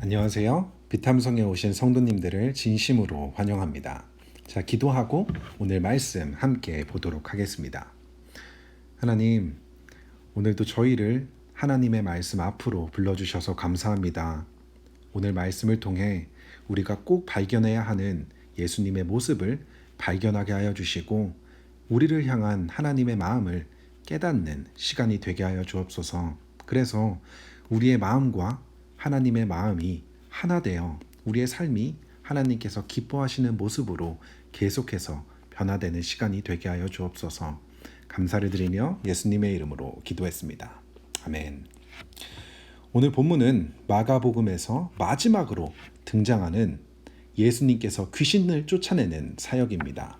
안녕하세요. 비탐성에 오신 성도님들을 진심으로 환영합니다. 자, 기도하고 오늘 말씀 함께 보도록 하겠습니다. 하나님, 오늘도 저희를 하나님의 말씀 앞으로 불러주셔서 감사합니다. 오늘 말씀을 통해 우리가 꼭 발견해야 하는 예수님의 모습을 발견하게 하여 주시고 우리를 향한 하나님의 마음을 깨닫는 시간이 되게 하여 주옵소서. 그래서 우리의 마음과 하나님의 마음이 하나 되어 우리의 삶이 하나님께서 기뻐하시는 모습으로 계속해서 변화되는 시간이 되게 하여 주옵소서. 감사를 드리며 예수님의 이름으로 기도했습니다. 아멘. 오늘 본문은 마가복음에서 마지막으로 등장하는 예수님께서 귀신을 쫓아내는 사역입니다.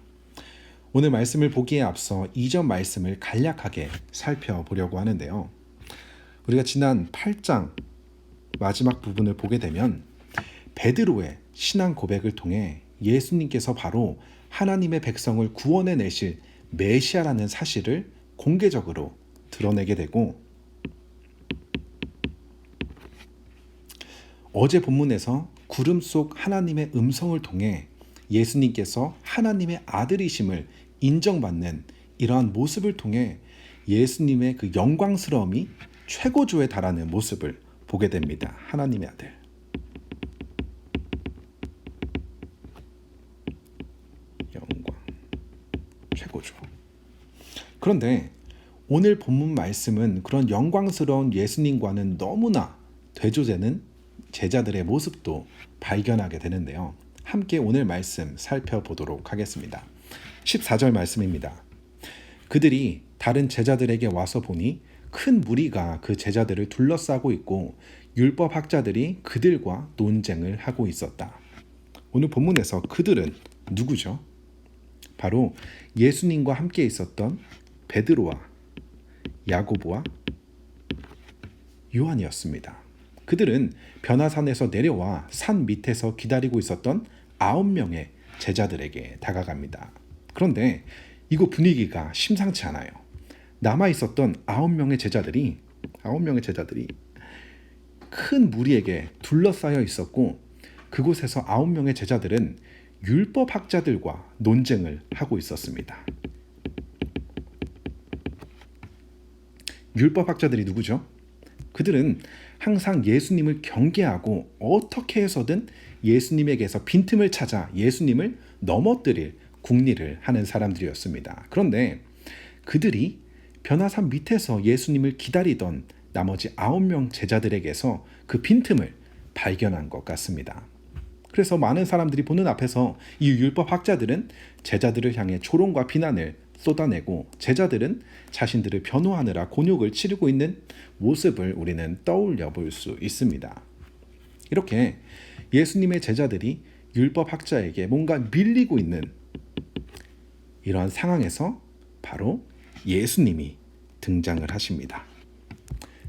오늘 말씀을 보기에 앞서 이전 말씀을 간략하게 살펴보려고 하는데요. 우리가 지난 8장 마지막 부분을 보게 되면 베드로의 신앙 고백을 통해 예수님께서 바로 하나님의 백성을 구원해 내실 메시아라는 사실을 공개적으로 드러내게 되고, 어제 본문에서 구름 속 하나님의 음성을 통해 예수님께서 하나님의 아들이심을 인정받는 이러한 모습을 통해 예수님의 그 영광스러움이 최고조에 달하는 모습을 보게 됩니다. 하나님의 아들. 영광 최고조. 그런데 오늘 본문 말씀은 그런 영광스러운 예수님과는 너무나 대조되는 제자들의 모습도 발견하게 되는데요. 함께 오늘 말씀 살펴보도록 하겠습니다. 14절 말씀입니다. 그들이 다른 제자들에게 와서 보니 큰 무리가 그 제자들을 둘러싸고 있고 율법학자들이 그들과 논쟁을 하고 있었다. 오늘 본문에서 그들은 누구죠? 바로 예수님과 함께 있었던 베드로와 야고보와 요한이었습니다. 그들은 변화산에서 내려와 산 밑에서 기다리고 있었던 9명의 제자들에게 다가갑니다. 그런데 이곳 분위기가 심상치 않아요. 남아있었던 9명의 제자들이 큰 무리에게 둘러싸여 있었고, 그곳에서 9명의 제자들은 율법학자들과 논쟁을 하고 있었습니다. 율법학자들이 누구죠? 그들은 항상 예수님을 경계하고 어떻게 해서든 예수님에게서 빈틈을 찾아 예수님을 넘어뜨릴 궁리를 하는 사람들이었습니다. 그런데 그들이 변화산 밑에서 예수님을 기다리던 나머지 9명 제자들에게서 그 빈틈을 발견한 것 같습니다. 그래서 많은 사람들이 보는 앞에서 이 율법학자들은 제자들을 향해 조롱과 비난을 쏟아내고 제자들은 자신들을 변호하느라 곤욕을 치르고 있는 모습을 우리는 떠올려 볼 수 있습니다. 이렇게 예수님의 제자들이 율법학자에게 뭔가 밀리고 있는 이러한 상황에서 바로 예수님이 등장을 하십니다.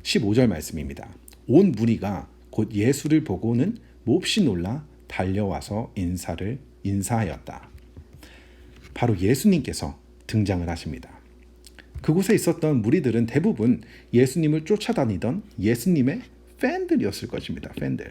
15절 말씀입니다. 온 무리가 곧 예수를 보고는 몹시 놀라 달려와서 인사하였다. 바로 예수님께서 등장을 하십니다. 그곳에 있었던 무리들은 대부분 예수님을 쫓아다니던 예수님의 팬들이었을 것입니다. 팬들.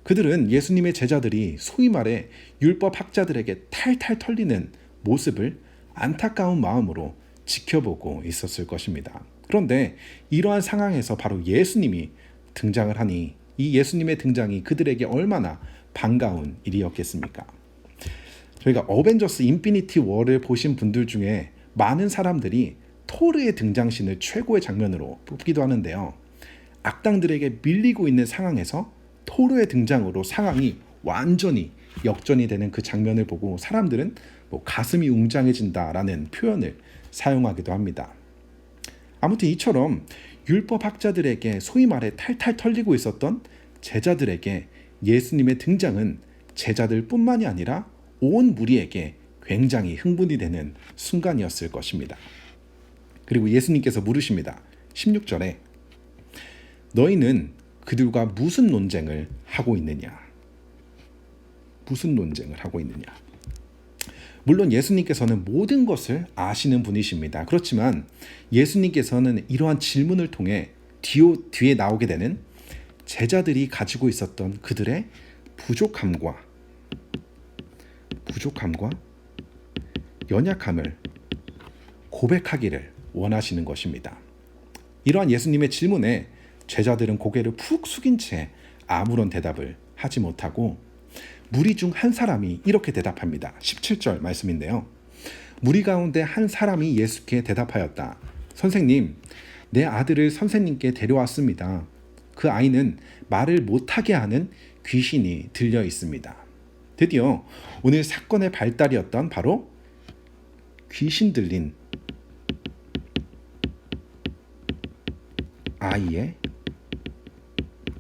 그들은 예수님의 제자들이 소위 말해 율법학자들에게 탈탈 털리는 모습을 안타까운 마음으로 지켜보고 있었을 것입니다. 그런데 이러한 상황에서 바로 예수님이 등장을 하니 이 예수님의 등장이 그들에게 얼마나 반가운 일이었겠습니까? 저희가 어벤져스 인피니티 워를 보신 분들 중에 많은 사람들이 토르의 등장신을 최고의 장면으로 뽑기도 하는데요. 악당들에게 밀리고 있는 상황에서 토르의 등장으로 상황이 완전히 역전이 되는 그 장면을 보고 사람들은 가슴이 웅장해진다라는 표현을 사용하기도 합니다. 아무튼 이처럼 율법학자들에게 소위 말해 탈탈 털리고 있었던 제자들에게 예수님의 등장은 제자들뿐만이 아니라 온 무리에게 굉장히 흥분이 되는 순간이었을 것입니다. 그리고 예수님께서 물으십니다. 16절에 너희는 그들과 무슨 논쟁을 하고 있느냐? 무슨 논쟁을 하고 있느냐? 물론 예수님께서는 모든 것을 아시는 분이십니다. 그렇지만 예수님께서는 이러한 질문을 통해 뒤에 나오게 되는 제자들이 가지고 있었던 그들의 부족함과 연약함을 고백하기를 원하시는 것입니다. 이러한 예수님의 질문에 제자들은 고개를 푹 숙인 채 아무런 대답을 하지 못하고 무리 중 한 사람이 이렇게 대답합니다. 17절 말씀인데요. 무리 가운데 한 사람이 예수께 대답하였다. 선생님, 내 아들을 선생님께 데려왔습니다. 그 아이는 말을 못하게 하는 귀신이 들려 있습니다. 드디어 오늘 사건의 발단이었던 바로 귀신 들린 아이의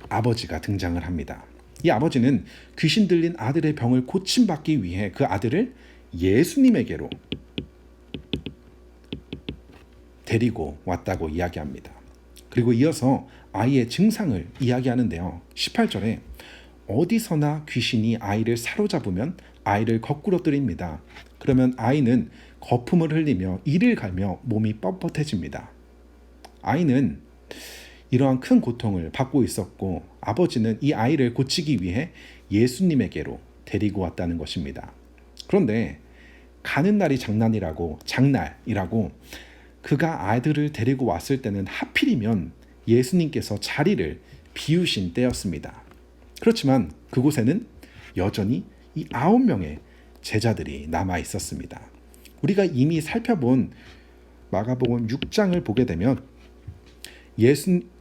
아버지가 등장을 합니다. 이 아버지는 귀신 들린 아들의 병을 고침받기 위해 그 아들을 예수님에게로 데리고 왔다고 이야기합니다. 그리고 이어서 아이의 증상을 이야기하는데요. 18절에 어디서나 귀신이 아이를 사로잡으면 아이를 거꾸로 뜨립니다. 그러면 아이는 거품을 흘리며 이를 갈며 몸이 뻣뻣해집니다. 아이는 이러한 큰 고통을 받고 있었고 아버지는 이 아이를 고치기 위해 예수님에게로 데리고 왔다는 것입니다. 그런데 가는 날이 장날이라고 그가 아들을 데리고 왔을 때는 하필이면 예수님께서 자리를 비우신 때였습니다. 그렇지만 그곳에는 여전히 이 9명의 제자들이 남아 있었습니다. 우리가 이미 살펴본 마가복음 6장을 보게 되면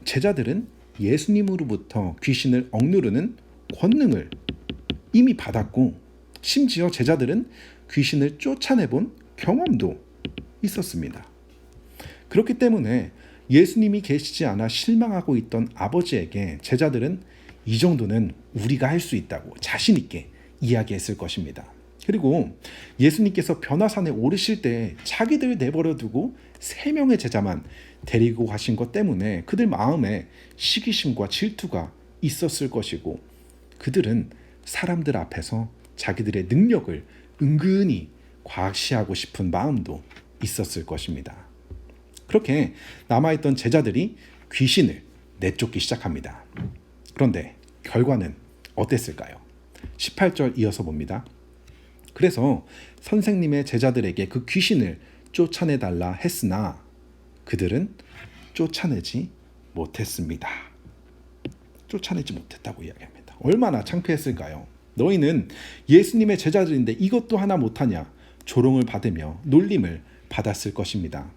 제자들은 예수님으로부터 귀신을 억누르는 권능을 이미 받았고 심지어 제자들은 귀신을 쫓아내본 경험도 있었습니다. 그렇기 때문에 예수님이 계시지 않아 실망하고 있던 아버지에게 제자들은 이 정도는 우리가 할 수 있다고 자신 있게 이야기했을 것입니다. 그리고 예수님께서 변화산에 오르실 때 자기들 내버려 두고 3명의 제자만 데리고 가신 것 때문에 그들 마음에 시기심과 질투가 있었을 것이고 그들은 사람들 앞에서 자기들의 능력을 은근히 과시하고 싶은 마음도 있었을 것입니다. 그렇게 남아있던 제자들이 귀신을 내쫓기 시작합니다. 그런데 결과는 어땠을까요? 18절 이어서 봅니다. 그래서 선생님의 제자들에게 그 귀신을 쫓아내달라 했으나 그들은 쫓아내지 못했습니다. 쫓아내지 못했다고 이야기합니다. 얼마나 창피했을까요? 너희는 예수님의 제자들인데 이것도 하나 못하냐? 조롱을 받으며 놀림을 받았을 것입니다.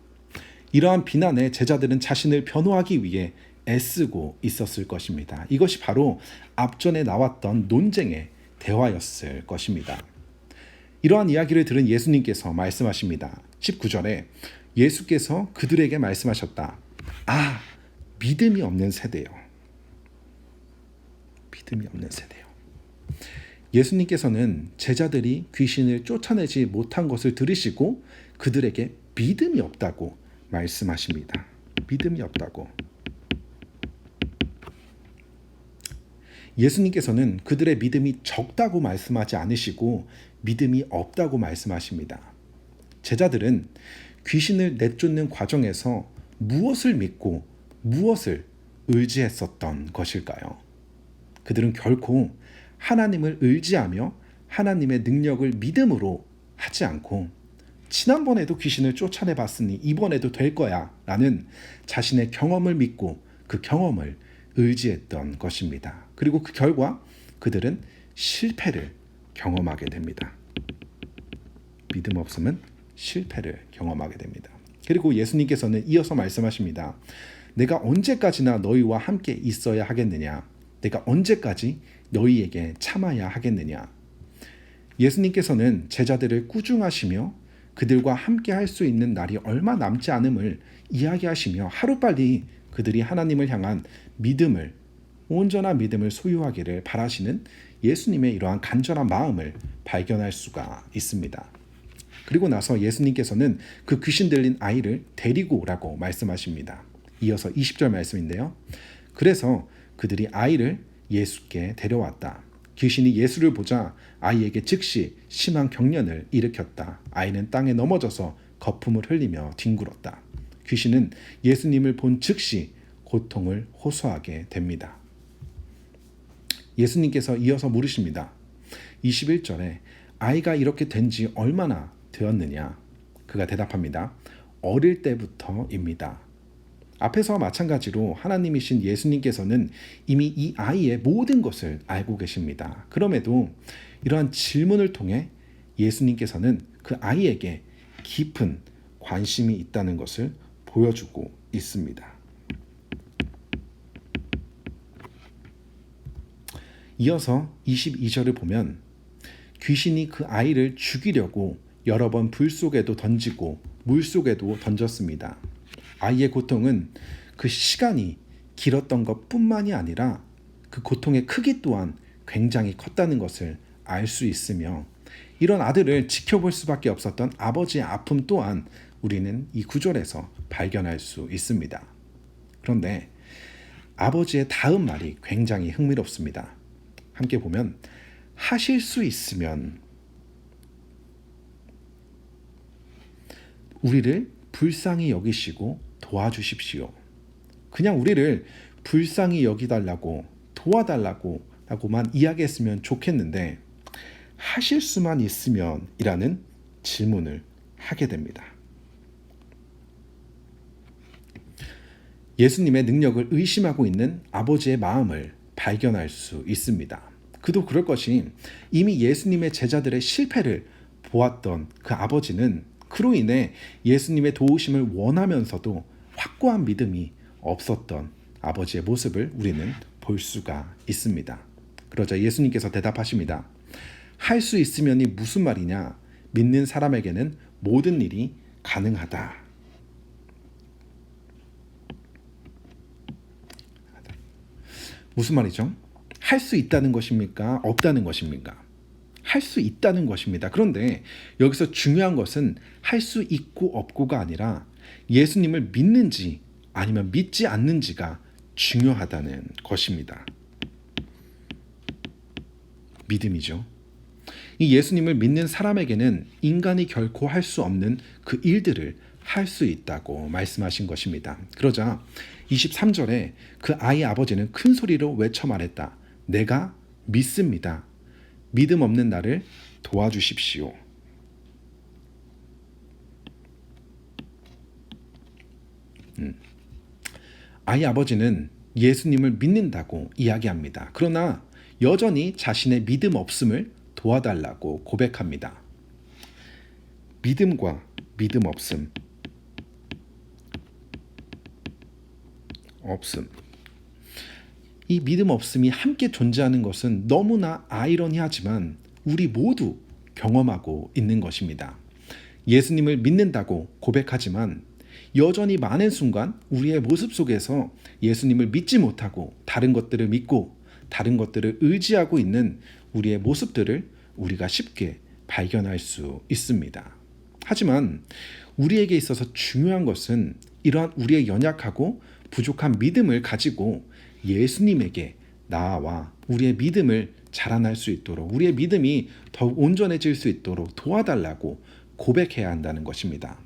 이러한 비난에 제자들은 자신을 변호하기 위해 애쓰고 있었을 것입니다. 이것이 바로 앞전에 나왔던 논쟁의 대화였을 것입니다. 이러한 이야기를 들은 예수님께서 말씀하십니다. 19절에 예수께서 그들에게 말씀하셨다. 아, 믿음이 없는 세대요. 믿음이 없는 세대요. 예수님께서는 제자들이 귀신을 쫓아내지 못한 것을 들으시고 그들에게 믿음이 없다고 말씀하십니다. 믿음이 없다고. 예수님께서는 그들의 믿음이 적다고 말씀하지 않으시고 믿음이 없다고 말씀하십니다. 제자들은 귀신을 내쫓는 과정에서 무엇을 믿고 무엇을 의지했었던 것일까요? 그들은 결코 하나님을 의지하며 하나님의 능력을 믿음으로 하지 않고 지난번에도 귀신을 쫓아내봤으니 이번에도 될 거야 라는 자신의 경험을 믿고 그 경험을 의지했던 것입니다. 그리고 그 결과 그들은 실패를 경험하게 됩니다. 믿음 없음은 실패를 경험하게 됩니다. 그리고 예수님께서는 이어서 말씀하십니다. 내가 언제까지나 너희와 함께 있어야 하겠느냐? 내가 언제까지 너희에게 참아야 하겠느냐? 예수님께서는 제자들을 꾸중하시며 그들과 함께 할 수 있는 날이 얼마 남지 않음을 이야기하시며 하루빨리 그들이 하나님을 향한 믿음을, 온전한 믿음을 소유하기를 바라시는 예수님의 이러한 간절한 마음을 발견할 수가 있습니다. 그리고 나서 예수님께서는 그 귀신 들린 아이를 데리고 오라고 말씀하십니다. 이어서 20절 말씀인데요. 그래서 그들이 아이를 예수께 데려왔다. 귀신이 예수를 보자 아이에게 즉시 심한 경련을 일으켰다. 아이는 땅에 넘어져서 거품을 흘리며 뒹굴었다. 귀신은 예수님을 본 즉시 고통을 호소하게 됩니다. 예수님께서 이어서 물으십니다. 21절에 아이가 이렇게 된 지 얼마나 되었느냐? 그가 대답합니다. 어릴 때부터입니다. 앞에서와 마찬가지로 하나님이신 예수님께서는 이미 이 아이의 모든 것을 알고 계십니다. 그럼에도 이러한 질문을 통해 예수님께서는 그 아이에게 깊은 관심이 있다는 것을 보여주고 있습니다. 이어서 22절을 보면 귀신이 그 아이를 죽이려고 여러 번 불 속에도 던지고 물 속에도 던졌습니다. 아이의 고통은 그 시간이 길었던 것뿐만이 아니라 그 고통의 크기 또한 굉장히 컸다는 것을 알 수 있으며 이런 아들을 지켜볼 수밖에 없었던 아버지의 아픔 또한 우리는 이 구절에서 발견할 수 있습니다. 그런데 아버지의 다음 말이 굉장히 흥미롭습니다. 함께 보면 하실 수 있으면 우리를 불쌍히 여기시고 도와주십시오. 그냥 우리를 불쌍히 여기달라고 도와달라고 라고만 이야기했으면 좋겠는데 하실 수만 있으면 이라는 질문을 하게 됩니다. 예수님의 능력을 의심하고 있는 아버지의 마음을 발견할 수 있습니다. 그도 그럴 것이 이미 예수님의 제자들의 실패를 보았던 그 아버지는 그로 인해 예수님의 도우심을 원하면서도 확고한 믿음이 없었던 아버지의 모습을 우리는 볼 수가 있습니다. 그러자 예수님께서 대답하십니다. 할 수 있으면이 무슨 말이냐? 믿는 사람에게는 모든 일이 가능하다. 무슨 말이죠? 할 수 있다는 것입니까? 없다는 것입니까? 할 수 있다는 것입니다. 그런데 여기서 중요한 것은 할 수 있고 없고가 아니라 예수님을 믿는지 아니면 믿지 않는지가 중요하다는 것입니다. 믿음이죠. 이 예수님을 믿는 사람에게는 인간이 결코 할 수 없는 그 일들을 할 수 있다고 말씀하신 것입니다. 그러자 23절에 그 아이의 아버지는 큰 소리로 외쳐 말했다. 내가 믿습니다. 믿음 없는 나를 도와주십시오. 아이 아버지는 예수님을 믿는다고 이야기합니다. 그러나 여전히 자신의 믿음 없음을 도와달라고 고백합니다. 믿음과 믿음 없음. 이 믿음 없음이 함께 존재하는 것은 너무나 아이러니하지만 우리 모두 경험하고 있는 것입니다. 예수님을 믿는다고 고백하지만 여전히 많은 순간 우리의 모습 속에서 예수님을 믿지 못하고 다른 것들을 믿고 다른 것들을 의지하고 있는 우리의 모습들을 우리가 쉽게 발견할 수 있습니다. 하지만 우리에게 있어서 중요한 것은 이러한 우리의 연약하고 부족한 믿음을 가지고 예수님에게 나아와 우리의 믿음을 자라날 수 있도록 우리의 믿음이 더욱 온전해질 수 있도록 도와달라고 고백해야 한다는 것입니다.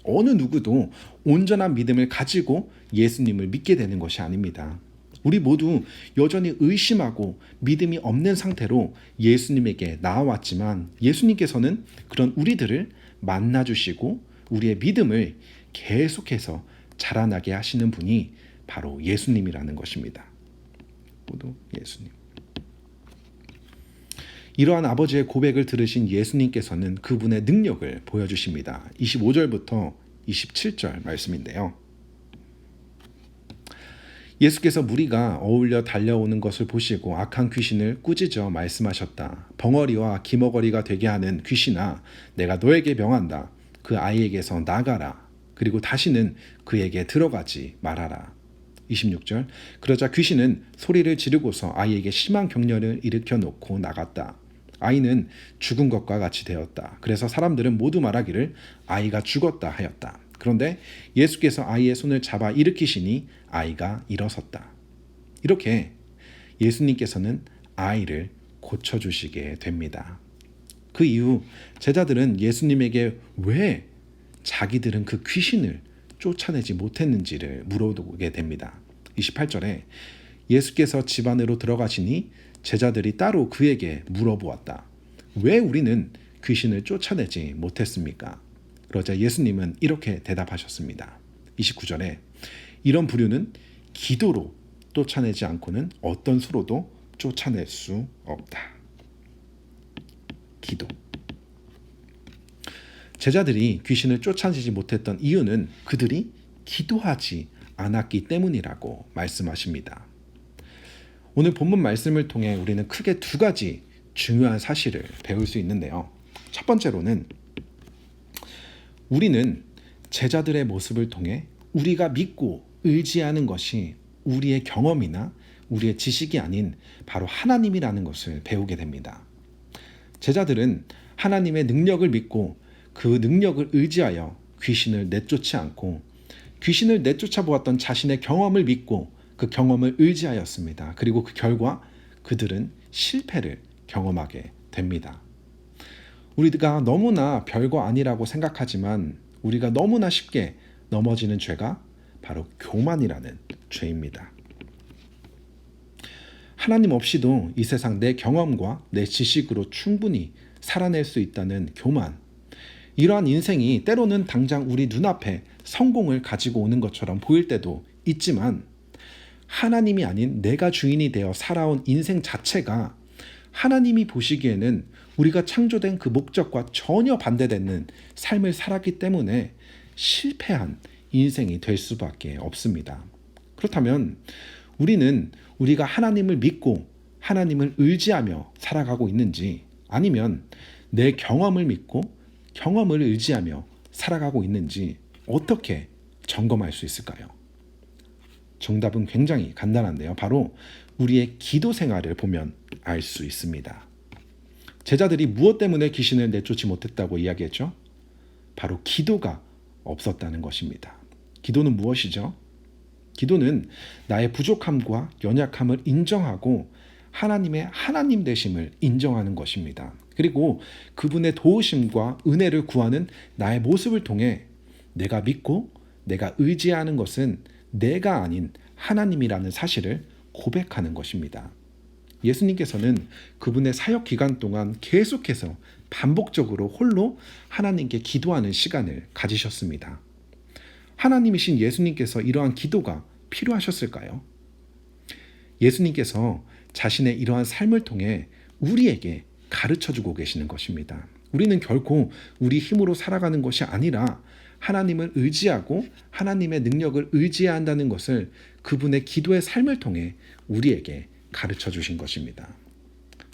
어느 누구도 온전한 믿음을 가지고 예수님을 믿게 되는 것이 아닙니다. 우리 모두 여전히 의심하고 믿음이 없는 상태로 예수님에게 나아왔지만 예수님께서는 그런 우리들을 만나주시고 우리의 믿음을 계속해서 자라나게 하시는 분이 바로 예수님이라는 것입니다. 모두 예수님. 이러한 아버지의 고백을 들으신 예수님께서는 그분의 능력을 보여주십니다. 25절부터 27절 말씀인데요. 예수께서 무리가 어울려 달려오는 것을 보시고 악한 귀신을 꾸짖어 말씀하셨다. 벙어리와 기머거리가 되게 하는 귀신아, 내가 너에게 명한다. 그 아이에게서 나가라. 그리고 다시는 그에게 들어가지 말아라. 26절. 그러자 귀신은 소리를 지르고서 아이에게 심한 격려를 일으켜 놓고 나갔다. 아이는 죽은 것과 같이 되었다. 그래서 사람들은 모두 말하기를 아이가 죽었다 하였다. 그런데 예수께서 아이의 손을 잡아 일으키시니 아이가 일어섰다. 이렇게 예수님께서는 아이를 고쳐주시게 됩니다. 그 이후 제자들은 예수님에게 왜 자기들은 그 귀신을 쫓아내지 못했는지를 물어보게 됩니다. 28절에 예수께서 집 안으로 들어가시니 제자들이 따로 그에게 물어보았다. 왜 우리는 귀신을 쫓아내지 못했습니까? 그러자 예수님은 이렇게 대답하셨습니다. 29절에 이런 부류는 기도로 쫓아내지 않고는 어떤 수로도 쫓아낼 수 없다. 기도. 제자들이 귀신을 쫓아내지 못했던 이유는 그들이 기도하지 않았기 때문이라고 말씀하십니다. 오늘 본문 말씀을 통해 우리는 크게 두 가지 중요한 사실을 배울 수 있는데요. 첫 번째로는 우리는 제자들의 모습을 통해 우리가 믿고 의지하는 것이 우리의 경험이나 우리의 지식이 아닌 바로 하나님이라는 것을 배우게 됩니다. 제자들은 하나님의 능력을 믿고 그 능력을 의지하여 귀신을 내쫓지 않고 귀신을 내쫓아 보았던 자신의 경험을 믿고 그 경험을 의지하였습니다. 그리고 그 결과 그들은 실패를 경험하게 됩니다. 우리가 너무나 별거 아니라고 생각하지만 우리가 너무나 쉽게 넘어지는 죄가 바로 교만이라는 죄입니다. 하나님 없이도 이 세상 내 경험과 내 지식으로 충분히 살아낼 수 있다는 교만. 이러한 인생이 때로는 당장 우리 눈앞에 성공을 가지고 오는 것처럼 보일 때도 있지만 하나님이 아닌 내가 주인이 되어 살아온 인생 자체가 하나님이 보시기에는 우리가 창조된 그 목적과 전혀 반대되는 삶을 살았기 때문에 실패한 인생이 될 수밖에 없습니다. 그렇다면 우리는 우리가 하나님을 믿고 하나님을 의지하며 살아가고 있는지 아니면 내 경험을 믿고 경험을 의지하며 살아가고 있는지 어떻게 점검할 수 있을까요? 정답은 굉장히 간단한데요. 바로 우리의 기도 생활을 보면 알 수 있습니다. 제자들이 무엇 때문에 귀신을 내쫓지 못했다고 이야기했죠? 바로 기도가 없었다는 것입니다. 기도는 무엇이죠? 기도는 나의 부족함과 연약함을 인정하고 하나님의 하나님 되심을 인정하는 것입니다. 그리고 그분의 도우심과 은혜를 구하는 나의 모습을 통해 내가 믿고 내가 의지하는 것은 내가 아닌 하나님이라는 사실을 고백하는 것입니다. 예수님께서는 그분의 사역 기간 동안 계속해서 반복적으로 홀로 하나님께 기도하는 시간을 가지셨습니다. 하나님이신 예수님께서 이러한 기도가 필요하셨을까요? 예수님께서 자신의 이러한 삶을 통해 우리에게 가르쳐주고 계시는 것입니다. 우리는 결코 우리 힘으로 살아가는 것이 아니라 하나님을 의지하고 하나님의 능력을 의지해야 한다는 것을 그분의 기도의 삶을 통해 우리에게 가르쳐 주신 것입니다.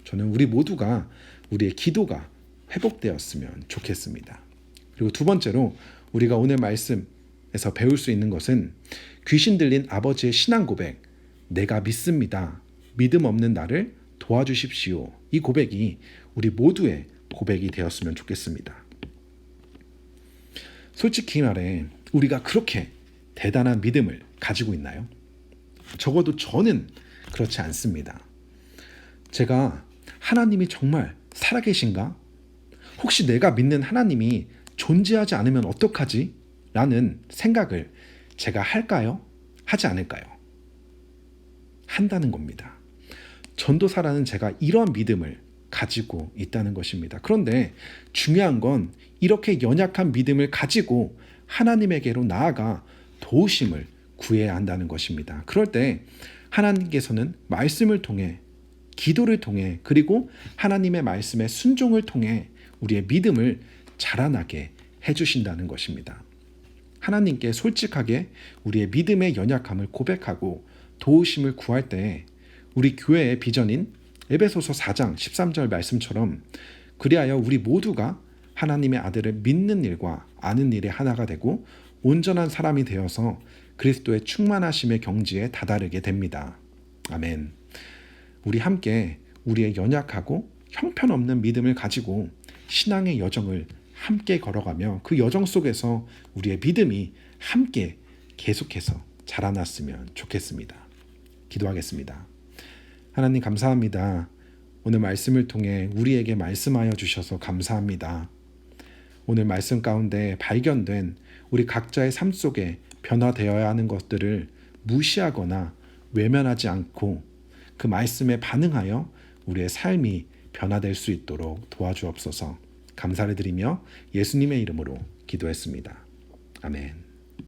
저는 우리 모두가 우리의 기도가 회복되었으면 좋겠습니다. 그리고 두 번째로 우리가 오늘 말씀에서 배울 수 있는 것은 귀신 들린 아버지의 신앙 고백, 내가 믿습니다. 믿음 없는 나를 도와주십시오. 이 고백이 우리 모두의 고백이 되었으면 좋겠습니다. 솔직히 말해 우리가 그렇게 대단한 믿음을 가지고 있나요? 적어도 저는 그렇지 않습니다. 제가 하나님이 정말 살아계신가? 혹시 내가 믿는 하나님이 존재하지 않으면 어떡하지? 라는 생각을 제가 할까요? 하지 않을까요? 한다는 겁니다. 전도사라는 제가 이런 믿음을 가지고 있다는 것입니다. 그런데 중요한 건 이렇게 연약한 믿음을 가지고 하나님에게로 나아가 도우심을 구해야 한다는 것입니다. 그럴 때 하나님께서는 말씀을 통해 기도를 통해 그리고 하나님의 말씀의 순종을 통해 우리의 믿음을 자라나게 해주신다는 것입니다. 하나님께 솔직하게 우리의 믿음의 연약함을 고백하고 도우심을 구할 때 우리 교회의 비전인 에베소서 4장 13절 말씀처럼 그리하여 우리 모두가 하나님의 아들을 믿는 일과 아는 일에 하나가 되고 온전한 사람이 되어서 그리스도의 충만하심의 경지에 다다르게 됩니다. 아멘. 우리 함께 우리의 연약하고 형편없는 믿음을 가지고 신앙의 여정을 함께 걸어가며 그 여정 속에서 우리의 믿음이 함께 계속해서 자라났으면 좋겠습니다. 기도하겠습니다. 하나님 감사합니다. 오늘 말씀을 통해 우리에게 말씀하여 주셔서 감사합니다. 오늘 말씀 가운데 발견된 우리 각자의 삶 속에 변화되어야 하는 것들을 무시하거나 외면하지 않고 그 말씀에 반응하여 우리의 삶이 변화될 수 있도록 도와주옵소서. 감사를 드리며 예수님의 이름으로 기도했습니다. 아멘.